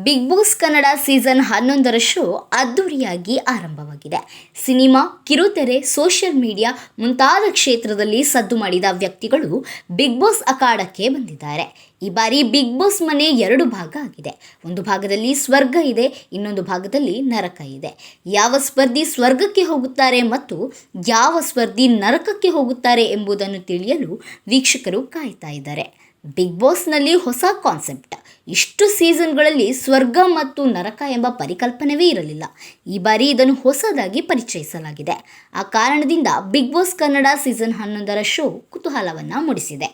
Big Boss Kannada season 11ರ show ಅದ್ದೂರಿಯಾಗಿ ಆರಂಭವಾಗಿದೆ. ಸಿನಿಮಾ, ಕಿರುತೆರೆ, ಸೋಷಿಯಲ್ ಮೀಡಿಯಾ ಮುಂತಾದ ಕ್ಷೇತ್ರದಲ್ಲಿ ಸದ್ದು ಮಾಡಿದ ವ್ಯಕ್ತಿಗಳು ಬಿಗ್ ಬಾಸ್ ಅಖಾಡಕ್ಕೆ ಬಂದಿದ್ದಾರೆ. ಈ ಬಾರಿ ಬಿಗ್ ಬಾಸ್ ಮನೆ 2 ಭಾಗ ಆಗಿದೆ. ಒಂದು ಭಾಗದಲ್ಲಿ ಸ್ವರ್ಗ ಇದೆ, ಇನ್ನೊಂದು ಭಾಗದಲ್ಲಿ ನರಕ ಇದೆ. ಯಾವ ಸ್ಪರ್ಧಿ ಸ್ವರ್ಗಕ್ಕೆ ಹೋಗುತ್ತಾರೆ ಮತ್ತು ಯಾವ ಸ್ಪರ್ಧಿ ನರಕಕ್ಕೆ ಹೋಗುತ್ತಾರೆ ಎಂಬುದನ್ನು ತಿಳಿಯಲು ವೀಕ್ಷಕರು ಕಾಯ್ತಾ ಇದ್ದಾರೆ. ಬಿಗ್ ಬಾಸ್ನಲ್ಲಿ ಹೊಸ ಕಾನ್ಸೆಪ್ಟ್. ಇಷ್ಟು ಸೀಸನ್ಗಳಲ್ಲಿ ಸ್ವರ್ಗ ಮತ್ತು ನರಕ ಎಂಬ ಪರಿಕಲ್ಪನೆವೇ ಇರಲಿಲ್ಲ. ಈ ಬಾರಿ ಇದನ್ನು ಹೊಸದಾಗಿ ಪರಿಚಯಿಸಲಾಗಿದೆ. ಆ ಕಾರಣದಿಂದ ಬಿಗ್ ಬಾಸ್ ಕನ್ನಡ ಸೀಸನ್ 11ರ ಶೋ ಕುತೂಹಲವನ್ನು ಮೂಡಿಸಿದೆ.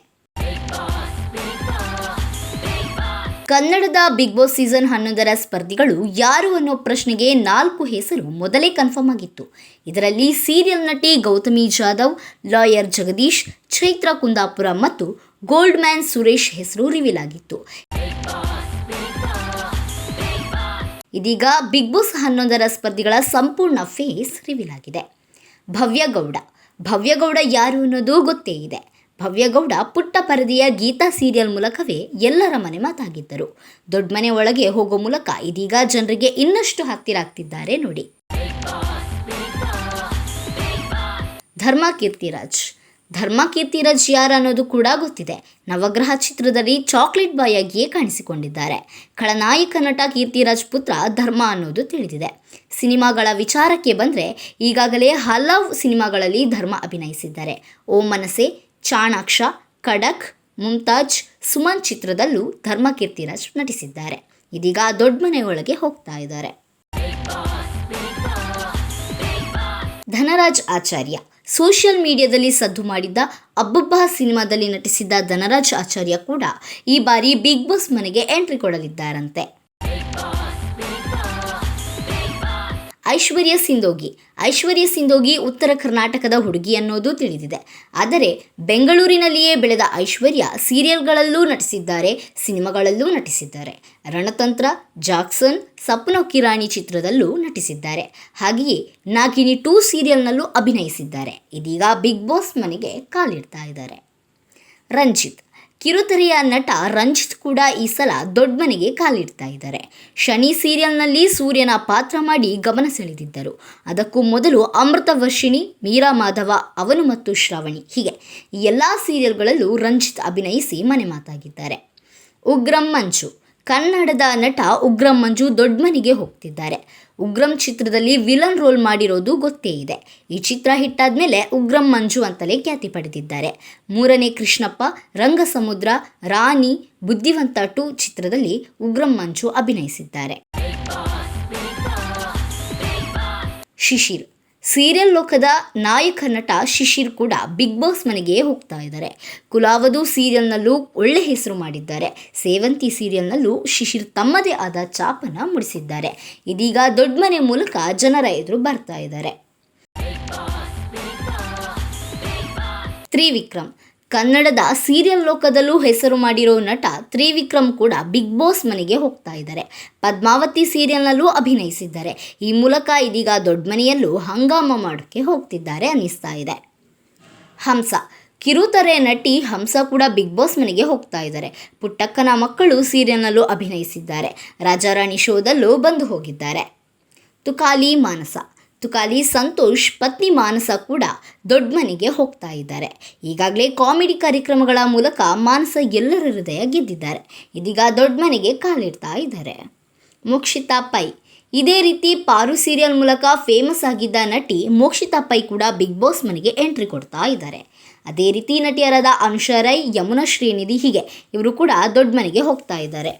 ಕನ್ನಡದ ಬಿಗ್ ಬಾಸ್ ಸೀಸನ್ 11ರ ಸ್ಪರ್ಧಿಗಳು ಯಾರು ಅನ್ನೋ ಪ್ರಶ್ನೆಗೆ 4 ಹೆಸರು ಮೊದಲೇ ಕನ್ಫರ್ಮ್ ಆಗಿತ್ತು. ಇದರಲ್ಲಿ ಸೀರಿಯಲ್ ನಟಿ ಗೌತಮಿ ಜಾಧವ್, ಲಾಯರ್ ಜಗದೀಶ್, ಚೈತ್ರ ಕುಂದಾಪುರ ಮತ್ತು ಗೋಲ್ಡ್ ಮ್ಯಾನ್ ಸುರೇಶ್ ಹೆಸರು ರಿವೀಲ್ ಆಗಿತ್ತು. ಇದೀಗ ಬಿಗ್ ಬಾಸ್ 11ರ ಸ್ಪರ್ಧಿಗಳ ಸಂಪೂರ್ಣ ಫೇಸ್ ರಿವೀಲ್ ಆಗಿದೆ. ಭವ್ಯ ಗೌಡ ಯಾರು ಅನ್ನೋದು ಗೊತ್ತೇ ಇದೆ. ಭವ್ಯ ಗೌಡ ಪುಟ್ಟ ಪರದೆಯ ಗೀತಾ ಸೀರಿಯಲ್ ಮೂಲಕವೇ ಎಲ್ಲರ ಮನೆ ಮಾತಾಗಿದ್ದರು. ದೊಡ್ಡ ಮನೆ ಒಳಗೆ ಹೋಗೋ ಮೂಲಕ ಇದೀಗ ಜನರಿಗೆ ಇನ್ನಷ್ಟು ಹತ್ತಿರ ಆಗ್ತಿದ್ದಾರೆ ನೋಡಿ. ಧರ್ಮ ಕೀರ್ತಿರಾಜ್ ಯಾರು ಅನ್ನೋದು ಕೂಡ ಗೊತ್ತಿದೆ. ನವಗ್ರಹ ಚಿತ್ರದಲ್ಲಿ ಚಾಕ್ಲೇಟ್ ಬಾಯ್ ಆಗಿಯೇ ಕಾಣಿಸಿಕೊಂಡಿದ್ದಾರೆ. ಖಳನಾಯಕ ನಟ ಕೀರ್ತಿರಾಜ್ ಪುತ್ರ ಧರ್ಮ ಅನ್ನೋದು ತಿಳಿದಿದೆ. ಸಿನಿಮಾಗಳ ವಿಚಾರಕ್ಕೆ ಬಂದರೆ ಈಗಾಗಲೇ ಹಲವು ಸಿನಿಮಾಗಳಲ್ಲಿ ಧರ್ಮ ಅಭಿನಯಿಸಿದ್ದಾರೆ. ಓಂ ಮನಸೆ, ಚಾಣಾಕ್ಷ, ಖಡಕ್, ಮುಮ್ತಾಜ್, ಸುಮನ್ ಚಿತ್ರದಲ್ಲೂ ಧರ್ಮ ಕೀರ್ತಿರಾಜ್ ನಟಿಸಿದ್ದಾರೆ. ಇದೀಗ ದೊಡ್ಡ ಮನೆಯೊಳಗೆ ಹೋಗ್ತಾ ಇದ್ದಾರೆ. ಧನರಾಜ್ ಆಚಾರ್ಯ ಸೋಷಿಯಲ್ ಮೀಡಿಯಾದಲ್ಲಿ ಸದ್ದು ಮಾಡಿದ್ದ ಅಬ್ಬಬ್ಬಾ ಸಿನಿಮಾದಲ್ಲಿ ನಟಿಸಿದ್ದ ಧನರಾಜ್ ಆಚಾರ್ಯ ಕೂಡ ಈ ಬಾರಿ ಬಿಗ್ ಬಾಸ್ ಮನೆಗೆ ಎಂಟ್ರಿ ಕೊಡಲಿದ್ದಾರಂತೆ. ಐಶ್ವರ್ಯ ಸಿಂಧೋಗಿ ಉತ್ತರ ಕರ್ನಾಟಕದ ಹುಡುಗಿ ಅನ್ನೋದು ತಿಳಿದಿದೆ. ಆದರೆ ಬೆಂಗಳೂರಿನಲ್ಲಿಯೇ ಬೆಳೆದ ಐಶ್ವರ್ಯ ಸೀರಿಯಲ್ಗಳಲ್ಲೂ ನಟಿಸಿದ್ದಾರೆ, ಸಿನಿಮಾಗಳಲ್ಲೂ ನಟಿಸಿದ್ದಾರೆ. ರಣತಂತ್ರ, ಜಾಕ್ಸನ್, ಸಪ್ನೋ ಕಿರಾಣಿ ಚಿತ್ರದಲ್ಲೂ ನಟಿಸಿದ್ದಾರೆ. ಹಾಗೆಯೇ ನಾಗಿನಿ 2 ಸೀರಿಯಲ್ನಲ್ಲೂ ಅಭಿನಯಿಸಿದ್ದಾರೆ. ಇದೀಗ ಬಿಗ್ ಬಾಸ್ ಮನೆಗೆ ಕಾಲಿಡ್ತಾ ಇದ್ದಾರೆ. ಕಿರುತೆರೆಯ ನಟ ರಂಜಿತ್ ಕೂಡ ಈ ಸಲ ದೊಡ್ಡ ಮನೆಗೆ ಕಾಲಿಡ್ತಾ ಇದ್ದಾರೆ. ಶನಿ ಸೀರಿಯಲ್ನಲ್ಲಿ ಸೂರ್ಯನ ಪಾತ್ರ ಮಾಡಿ ಗಮನ ಸೆಳೆದಿದ್ದರು. ಅದಕ್ಕೂ ಮೊದಲು ಅಮೃತ ವರ್ಷಿಣಿ, ಮೀರಾ ಮಾಧವ, ಅವನು ಮತ್ತು ಶ್ರಾವಣಿ ಹೀಗೆ ಈ ಎಲ್ಲ ಸೀರಿಯಲ್ಗಳಲ್ಲೂ ರಂಜಿತ್ ಅಭಿನಯಿಸಿ ಮನೆ ಮಾತಾಗಿದ್ದಾರೆ. ಕನ್ನಡದ ನಟ ಉಗ್ರಂ ಮಂಜು ದೊಡ್ಡ ಮನೆಗೆ ಹೋಗ್ತಿದ್ದಾರೆ. ಉಗ್ರಂ ಚಿತ್ರದಲ್ಲಿ ವಿಲನ್ ರೋಲ್ ಮಾಡಿರೋದು ಗೊತ್ತೇ ಇದೆ. ಈ ಚಿತ್ರ ಹಿಟ್ಟಾದ್ಮೇಲೆ ಉಗ್ರಂ ಮಂಜು ಅಂತಲೇ ಖ್ಯಾತಿ ಪಡೆದಿದ್ದಾರೆ. 3ನೇ ಕೃಷ್ಣಪ್ಪ, ರಂಗಸಮುದ್ರ, ರಾಣಿ, ಬುದ್ಧಿವಂತ 2 ಚಿತ್ರದಲ್ಲಿ ಉಗ್ರಂ ಮಂಜು ಅಭಿನಯಿಸಿದ್ದಾರೆ. ಶಿಶಿರ್ ಸೀರಿಯಲ್ ಲೋಕದ ನಾಯಕ ನಟ ಶಿಶಿರ್ ಕೂಡ ಬಿಗ್ ಬಾಸ್ ಮನೆಗೆ ಹೋಗ್ತಾ ಇದ್ದಾರೆ. ಕುಲಾವಧು ಸೀರಿಯಲ್ನಲ್ಲೂ ಒಳ್ಳೆ ಹೆಸರು ಮಾಡಿದ್ದಾರೆ. ಸೇವಂತಿ ಸೀರಿಯಲ್ನಲ್ಲೂ ಶಿಶಿರ್ ತಮ್ಮದೇ ಆದ ಛಾಪನ್ನು ಮೂಡಿಸಿದ್ದಾರೆ. ಇದೀಗ ದೊಡ್ಡ ಮನೆ ಮೂಲಕ ಜನರ ಎದುರು ಬರ್ತಾ ಇದ್ದಾರೆ. ತ್ರಿವಿಕ್ರಮ್ ಕನ್ನಡದ ಸೀರಿಯಲ್ ಲೋಕದಲ್ಲೂ ಹೆಸರು ಮಾಡಿರೋ ನಟ ತ್ರಿವಿಕ್ರಮ್ ಕೂಡ ಬಿಗ್ ಬಾಸ್ ಮನೆಗೆ ಹೋಗ್ತಾ ಇದ್ದಾರೆ. ಪದ್ಮಾವತಿ ಸೀರಿಯಲ್ನಲ್ಲೂ ಅಭಿನಯಿಸಿದ್ದಾರೆ. ಈ ಮೂಲಕ ಇದೀಗ ದೊಡ್ಡ ಮನೆಯಲ್ಲೂ ಹಂಗಾಮ ಮಾಡೋಕ್ಕೆ ಹೋಗ್ತಿದ್ದಾರೆ ಅನ್ನಿಸ್ತಾ ಇದೆ. ಹಂಸ ಕಿರುತೆರೆ ನಟಿ ಹಂಸ ಕೂಡ ಬಿಗ್ ಬಾಸ್ ಮನೆಗೆ ಹೋಗ್ತಾ ಇದ್ದಾರೆ. ಪುಟ್ಟಕ್ಕನ ಮಕ್ಕಳು ಸೀರಿಯಲ್ನಲ್ಲೂ ಅಭಿನಯಿಸಿದ್ದಾರೆ. ರಾಜಾರಾಣಿ ಶೋದಲ್ಲೂ ಬಂದು ಹೋಗಿದ್ದಾರೆ. ತುಕಾಲಿ ಸಂತೋಷ್ ಪತ್ನಿ ಮಾನಸ ಕೂಡ ದೊಡ್ಡ ಮನೆಗೆ ಹೋಗ್ತಾ ಇದ್ದಾರೆ. ಈಗಾಗಲೇ ಕಾಮಿಡಿ ಕಾರ್ಯಕ್ರಮಗಳ ಮೂಲಕ ಮಾನಸ ಎಲ್ಲರ ಹೃದಯ ಗೆದ್ದಿದ್ದಾರೆ. ಇದೀಗ ದೊಡ್ಡ ಮನೆಗೆ ಕಾಲಿಡ್ತಾ ಇದ್ದಾರೆ. ಮೋಕ್ಷಿತಾ ಪೈ ಇದೇ ರೀತಿ ಪಾರು ಸೀರಿಯಲ್ ಮೂಲಕ ಫೇಮಸ್ ಆಗಿದ್ದ ನಟಿ ಮೋಕ್ಷಿತಾ ಪೈ ಕೂಡ ಬಿಗ್ ಬಾಸ್ ಮನೆಗೆ ಎಂಟ್ರಿ ಕೊಡ್ತಾ ಇದ್ದಾರೆ. ಅದೇ ರೀತಿ ನಟಿಯರಾದ ಅನುಷಾ ರೈ, ಯಮುನಾ ಶ್ರೀನಿಧಿ ಹೀಗೆ ಇವರು ಕೂಡ ದೊಡ್ಡ ಮನೆಗೆ ಹೋಗ್ತಾ ಇದ್ದಾರೆ.